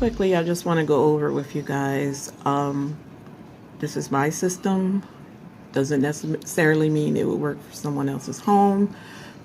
quickly, I just want to go over it with you guys. This is my system. Doesn't necessarily mean it would work for someone else's home,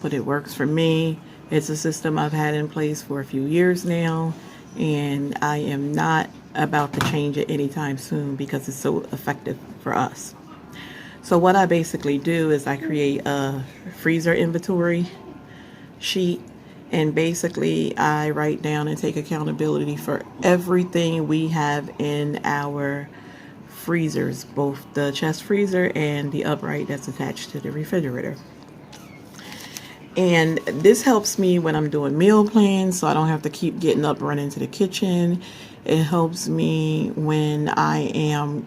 but it works for me. It's a system I've had in place for a few years now, and I am not about to change it anytime soon because it's so effective for us. So what I basically do is I create a freezer inventory sheet, and basically I write down and take accountability for everything we have in our freezers, both the chest freezer and the upright that's attached to the refrigerator. And this helps me when I'm doing meal plans, so I don't have to keep getting up, running to the kitchen. It helps me when I am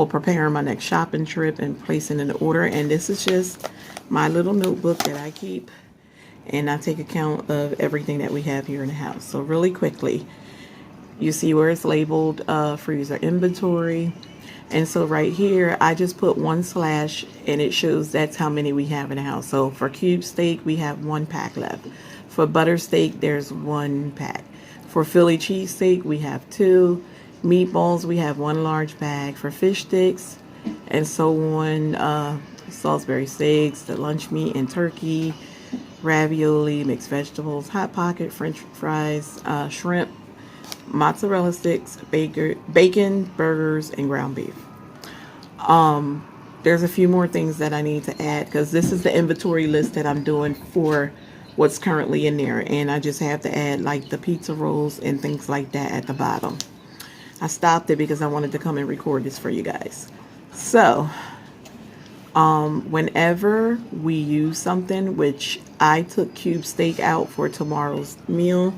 preparing my next shopping trip and placing an order. And this is just my little notebook that I keep, and I take account of everything that we have here in the house. So really quickly, you see where it's labeled freezer inventory. And so right here, I just put 1/ and it shows that's how many we have in the house. So for cube steak, we have 1 pack left. For butter steak, there's 1 pack. For Philly cheesesteak, we have 2. Meatballs, we have 1 large bag. For fish sticks and so on, Salisbury steaks, the lunch meat and turkey, ravioli, mixed vegetables, hot pocket, french fries, shrimp, mozzarella sticks, bacon, burgers, and ground beef. There's a few more things that I need to add because this is the inventory list that I'm doing for what's currently in there, and I just have to add like the pizza rolls and things like that at the bottom. I stopped it because I wanted to come and record this for you guys. So whenever we use something, which I took cube steak out for tomorrow's meal,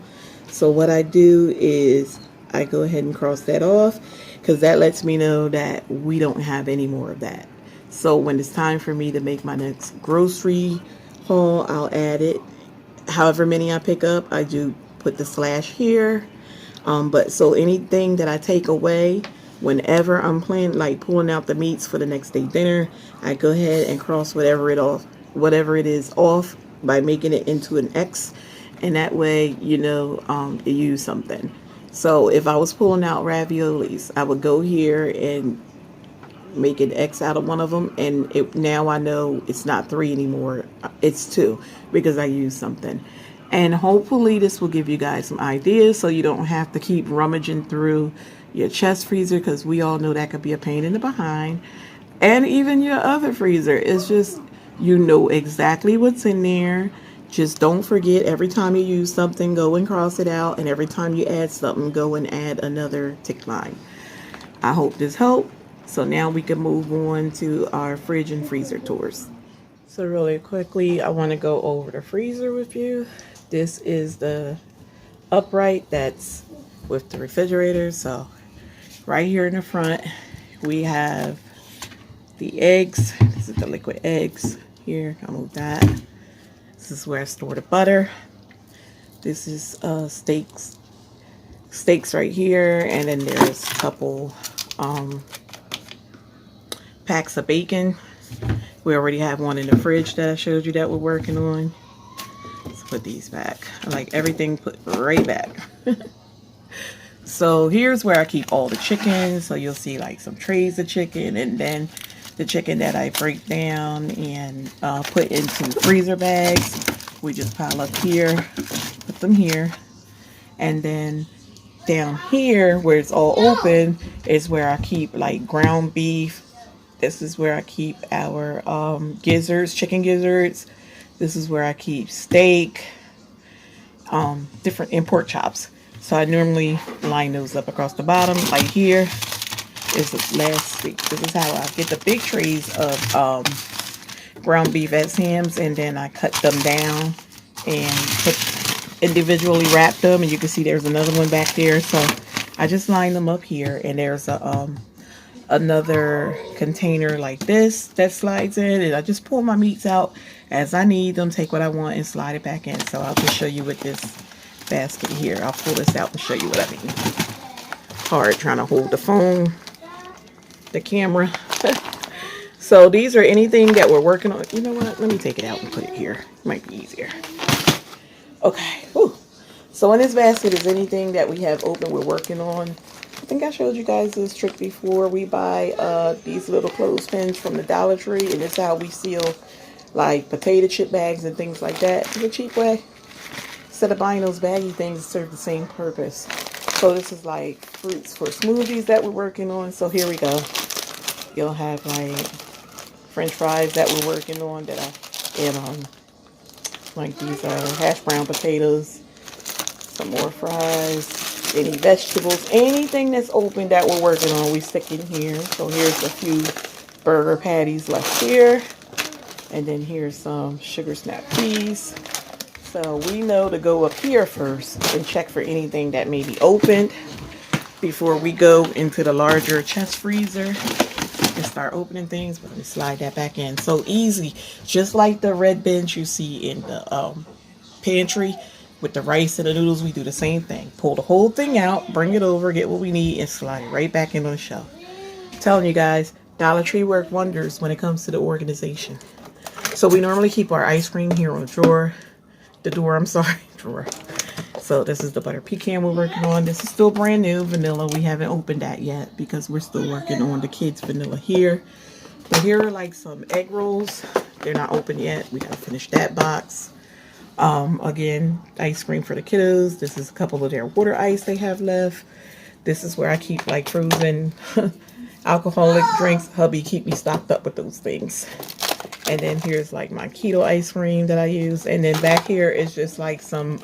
so what I do is I go ahead and cross that off because that lets me know that we don't have any more of that. So when it's time for me to make my next grocery haul, I'll add it. However many I pick up, I do put the / here. But so anything that I take away, whenever I'm planning, like pulling out the meats for the next day dinner, I go ahead and cross whatever it is off by making it into an X. And that way, you know, you use something. So if I was pulling out raviolis, I would go here and make an X out of one of them. And now I know it's not 3 anymore. It's 2 because I used something. And hopefully this will give you guys some ideas so you don't have to keep rummaging through your chest freezer, because we all know that could be a pain in the behind. And even your other freezer. It's just, you know exactly what's in there. Just don't forget, every time you use something, go and cross it out. And every time you add something, go and add another tick line. I hope this helped. So now we can move on to our fridge and freezer tours. So really quickly, I want to go over the freezer with you. This is the upright that's with the refrigerator. So right here in the front, we have the eggs. This is the liquid eggs here. I'll move that. This is where I store the butter. This is steaks right here, and then there's a couple packs of bacon. We already have one in the fridge that I showed you that we're working on. Let's put these back. I like everything put right back. So here's where I keep all the chicken. So you'll see like some trays of chicken, and then the chicken that I break down and put into freezer bags, we just pile up here, put them here. And then down here where it's all open is where I keep like ground beef. This is where I keep our gizzards, chicken gizzards. This is where I keep steak, different pork chops. So I normally line those up across the bottom. Like here is the last week. This is how I get the big trays of ground beef at Sam's, and then I cut them down and individually wrap them. And you can see there's another one back there. So I just line them up here, and there's a another container like this that slides in, and I just pull my meats out as I need them, take what I want, and slide it back in. So I'll just show you with this basket here. I'll pull this out and show you what I mean. Hard trying to hold the phone, the camera. So these are anything that we're working on. You know what? Let me take it out and put it here. Might be easier. Okay. Whew. So in this basket is anything that we have open we're working on. I think I showed you guys this trick before. We buy these little clothespins from the Dollar Tree, and it's how we seal like potato chip bags and things like that in a cheap way. Instead of buying those baggy things, serve the same purpose. So this is like fruits for smoothies that we're working on. So here we go. You'll have like French fries that we're working on that I and like these hash brown potatoes, some more fries, any vegetables, anything that's open that we're working on, we stick in here. So here's a few burger patties left here, and then here's some sugar snap peas. So we know to go up here first and check for anything that may be opened before we go into the larger chest freezer and start opening things. But let me slide that back in. So easy, just like the red bins you see in the pantry with the rice and the noodles, we do the same thing. Pull the whole thing out, bring it over, get what we need, and slide it right back in on the shelf. I'm telling you guys, Dollar Tree work wonders when it comes to the organization. So we normally keep our ice cream here on the drawer. Drawer. So this is the butter pecan we're working on. This is still brand new vanilla. We haven't opened that yet because we're still working on the kids vanilla here. But here are like some egg rolls. They're not open yet. We gotta finish that box. Again, ice cream for the kiddos. This is a couple of their water ice they have left. This is where I keep like frozen alcoholic drinks. Hubby keep me stocked up with those things. And then here's like my keto ice cream that I use. And then back here is just like some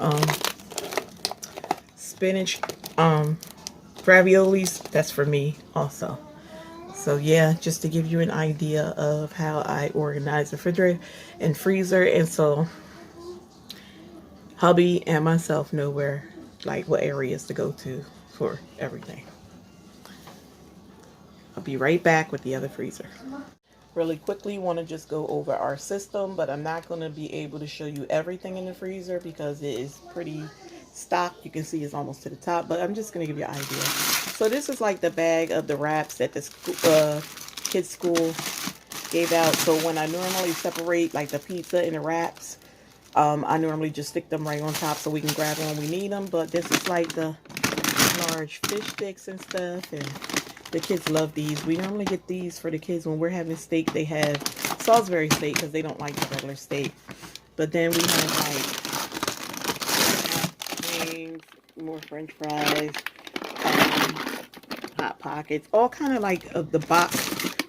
spinach raviolis. That's for me also. So yeah, just to give you an idea of how I organize the refrigerator and freezer. And so hubby and myself know where, like what areas to go to for everything. I'll be right back with the other freezer. Really quickly, want to just go over our system, but I'm not going to be able to show you everything in the freezer because it is pretty stocked. You can see it's almost to the top, but I'm just going to give you an idea. So this is like the bag of the wraps that the kids school gave out. So when I normally separate like the pizza and the wraps, I normally just stick them right on top so we can grab them when we need them. But this is like the large fish sticks and stuff, and the kids love these. We normally get these for the kids when we're having steak. They have Salisbury steak because they don't like the regular steak. But then we have like wings, more French fries, Hot Pockets, all kind of like of the box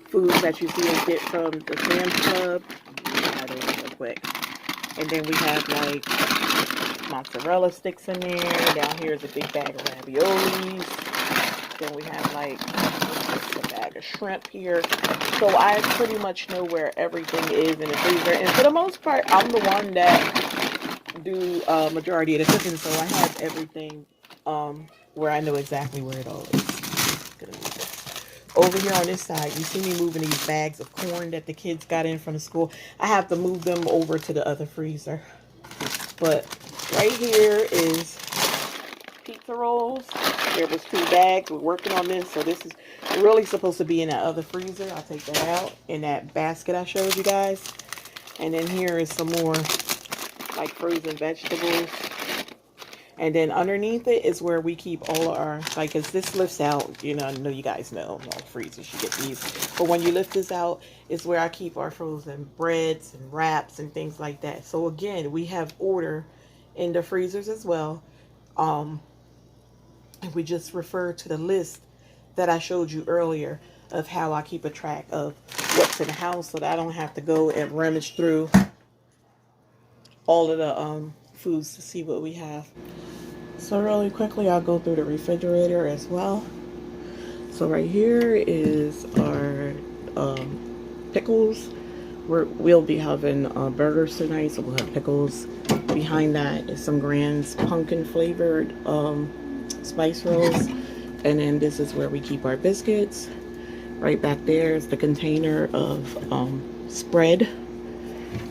foods that you see us get from the Sam's Club. I'll do it real quick. And then we have like mozzarella sticks in there. Down here is a big bag of raviolis. Then we have like a bag of shrimp here. So I pretty much know where everything is in the freezer. And for the most part, I'm the one that do majority of the cooking. So I have everything where I know exactly where it all is. Over here on this side, you see me moving these bags of corn that the kids got in from the school. I have to move them over to the other freezer. But right here is pizza rolls. There was 2 bags. We're working on this. So this is really supposed to be in that other freezer. I'll take that out in that basket I showed you guys. And then here is some more like frozen vegetables. And then underneath it is where we keep all our, like, as this lifts out, you know, I know you guys know, all freezers, you get these. But when you lift this out, is where I keep our frozen breads and wraps and things like that. So again, we have order in the freezers as well. And we just refer to the list that I showed you earlier of how I keep a track of what's in the house so that I don't have to go and rummage through all of the foods to see what we have. So really quickly, I'll go through the refrigerator as well. So right here is our pickles. We'll be having burgers tonight, so we'll have pickles. Behind that is some Grand's pumpkin flavored spice rolls. And then this is where we keep our biscuits. Right back there is the container of spread.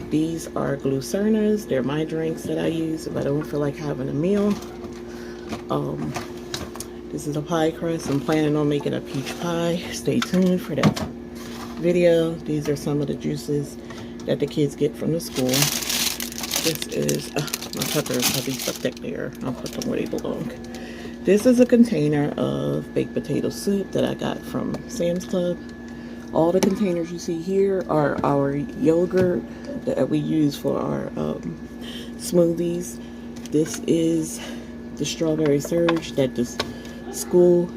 These are glucernas. They're my drinks that I use if I don't feel like having a meal. This is a pie crust. I'm planning on making a peach pie. Stay tuned for that video. These are some of the juices that the kids get from the school. This is My peppers will be stuck there. I'll put them where they belong. This is a container of baked potato soup that I got from Sam's Club. All the containers you see here are our yogurt that we use for our smoothies. This is the strawberry surge that the school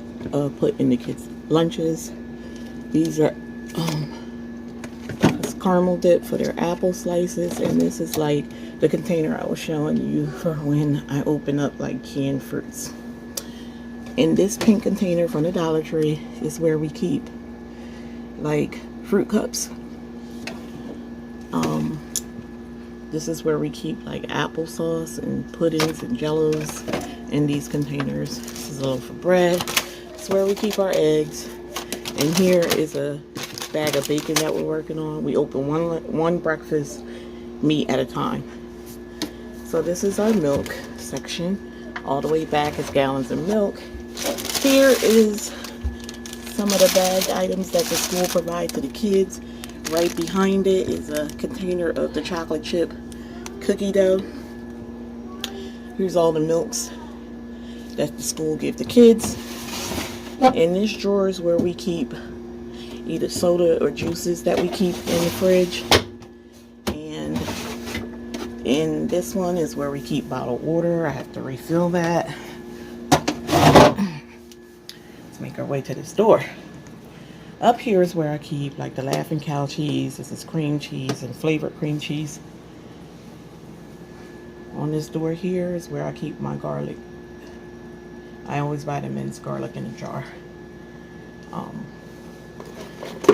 put in the kids' lunches. These are this caramel dip for their apple slices, and this is like the container I was showing you for when I open up like canned fruits. And this pink container from the Dollar Tree is where we keep like fruit cups. This is where we keep like applesauce and puddings and jellos in these containers. This is a loaf of bread. It's where we keep our eggs. And here is a bag of bacon that we're working on. We open one breakfast meat at a time. So this is our milk section. All the way back is gallons of milk. Here is some of the bag items that the school provides to the kids. Right behind it is a container of the chocolate chip cookie dough. Here's all the milks that the school gives the kids. In this drawer is where we keep either soda or juices that we keep in the fridge. And in this one is where we keep bottled water. I have to refill that. Let's make our way to this door. Up here is where I keep like the Laughing Cow cheese. This is cream cheese and flavored cream cheese. On this door here is where I keep my garlic. I always buy the minced garlic in a jar.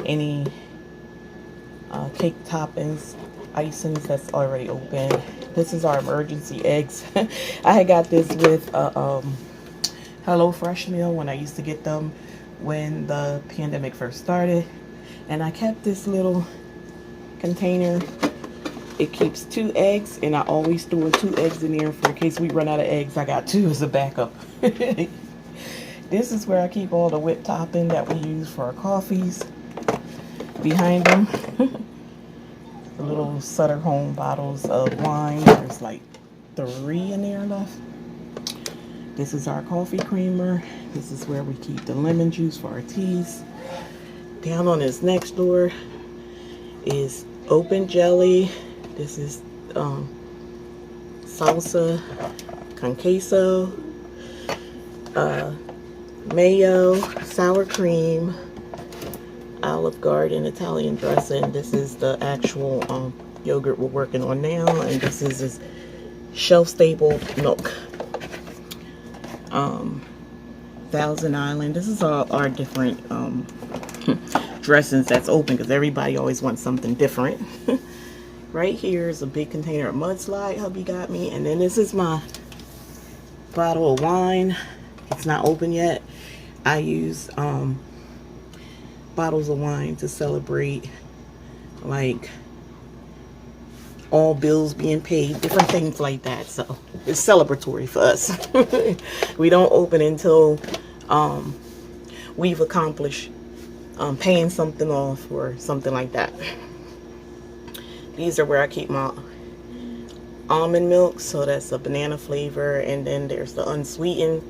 Any cake toppings, icings that's already open. This is our emergency eggs. I got this with a HelloFresh meal when I used to get them when the pandemic first started. And I kept this little container. It keeps 2 eggs, and I always store 2 eggs in there for in case we run out of eggs. I got 2 as a backup. This is where I keep all the whipped topping that we use for our coffees. Behind them, the little Sutter Home bottles of wine. There's like 3 in there left. This is our coffee creamer. This is where we keep the lemon juice for our teas. Down on this next door is open jelly. This is salsa con queso, mayo, sour cream, Olive Garden Italian dressing. This is the actual yogurt we're working on now, and this is shelf-stable milk. Thousand Island. This is all our different dressings that's open because everybody always wants something different. Right here is a big container of Mudslide hubby got me, and then this is my bottle of wine. It's not open yet. I use bottles of wine to celebrate like all bills being paid, different things like that. So it's celebratory for us. We don't open until we've accomplished paying something off or something like that. These are where I keep my almond milk, so that's a banana flavor, and then there's the unsweetened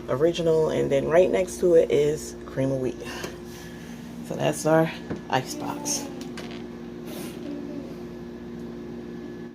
original, and then right next to it is cream of wheat. So that's our ice box.